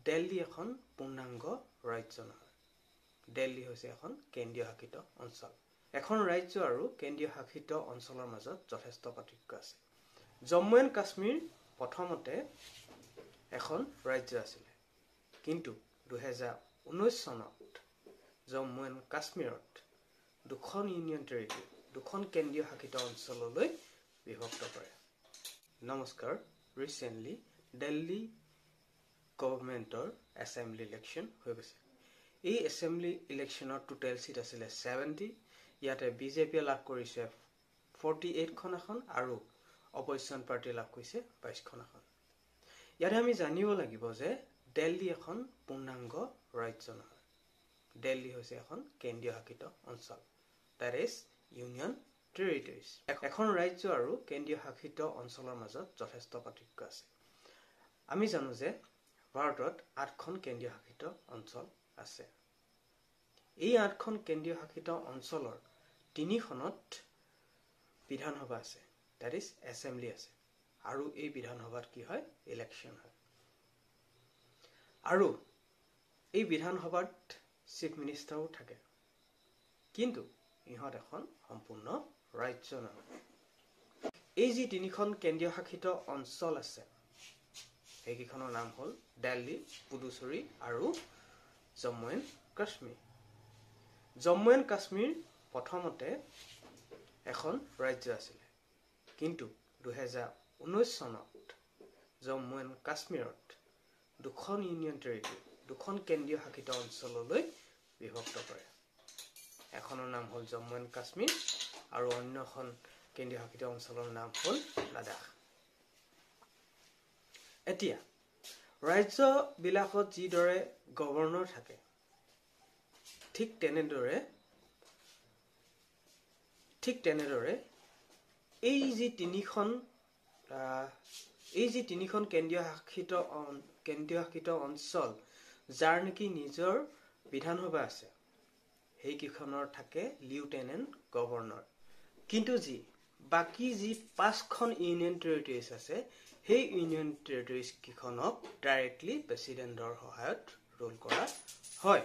দিল্লী এখন পূৰ্ণাংগ ৰাজ্য নহয়। দিল্লী হৈছে এখন কেন্দ্ৰীয় শাসিত অঞ্চল। এখন ৰাজ্য আৰু কেন্দ্ৰীয় শাসিত অঞ্চলৰ মাজত যথেষ্ট পাৰ্থক্য আছে। জম্মু এণ্ড কাশ্মীৰ প্ৰথমতে এখন ৰাজ্য আছিল, কিন্তু 2019 চনত জম্মু এণ্ড কাশ্মীৰত দুখন ইউনিয়ন টেৰিটৰী, দুখন কেন্দ্ৰীয় শাসিত অঞ্চললৈ বিভক্ত কৰে। নমস্কাৰ। ৰিচেণ্টলি দিল্লী গভৰ্ণমেণ্টৰ এছেম্বলি ইলেকশ্যন হৈ গৈছে। এই এছেম্বলি ইলেকশ্যনৰ টোটেল চিট আছিলে 70। ইয়াতে বিজেপিয়ে লাভ কৰিছে 48খন আসন আৰু অপজিশ্যন পাৰ্টিয়ে লাভ কৰিছে 22খন আসন। ইয়াতে আমি জানিব লাগিব যে দিল্লী এখন পূৰ্ণাংগ ৰাজ্য নহয়। দিল্লী হৈছে এখন কেন্দ্ৰীয় শাসিত অঞ্চল, দ্যাট ইজ ইউনিয়ন টেৰিটৰিজ। এখন ৰাজ্য আৰু কেন্দ্ৰীয় শাসিত অঞ্চলৰ মাজত যথেষ্ট পাৰ্থক্য আছে। আমি জানো যে ভাৰতত 8খন কেন্দ্ৰীয় শাসিত অঞ্চল আছে। এই 8খন কেন্দ্ৰীয় শাসিত অঞ্চলৰ 3খনত বিধানসভা আছে, দ্যাট ইজ এছেম্বলি আছে, আৰু এই বিধানসভাত কি হয়, ইলেকশ্যন হয়। আৰু এই বিধানসভাত চিফ মিনিষ্টাৰো থাকে, কিন্তু ইহঁত এখন সম্পূৰ্ণ ৰাজ্য নহয়। এই যি 3খন কেন্দ্ৰীয় শাসিত অঞ্চল আছে, সেইকেইখনৰ নাম হ'ল দিল্লী, পুডুচেৰী আৰু জম্মু এণ্ড কাশ্মীৰ। জম্মু এণ্ড কাশ্মীৰ প্ৰথমতে এখন ৰাজ্য আছিলে, কিন্তু 2019 চনত জম্মু এণ্ড কাশ্মীৰত দুখন ইউনিয়ন টেৰিটৰী, দুখন কেন্দ্ৰীয় শাসিত অঞ্চললৈ বিভক্ত কৰে। এখনৰ নাম হ'ল জম্মু এণ্ড কাশ্মীৰ আৰু অন্যখন কেন্দ্ৰীয় শাসিত অঞ্চলৰ নাম হ'ল লাডাখ। এতিয়া ৰাজ্যবিলাকত যিদৰে গভৰ্ণৰ থাকে, ঠিক তেনেদৰে এই যি তিনিখন কেন্দ্ৰীয় শাসিত অঞ্চল, যাৰ নেকি নিজৰ বিধানসভা আছে, সেইকেইখনৰ থাকে লিউটেনেণ্ট গভৰ্ণৰ। কিন্তু বাকী যি 5খন ইউনিয়ন টেৰিটৰিজ আছে, সেই ইউনিয়ন টেৰিটৰিজ কেইখনক ডাইৰেক্টলি প্ৰেচিডেণ্টৰ সহায়ত ৰুল কৰা হয়।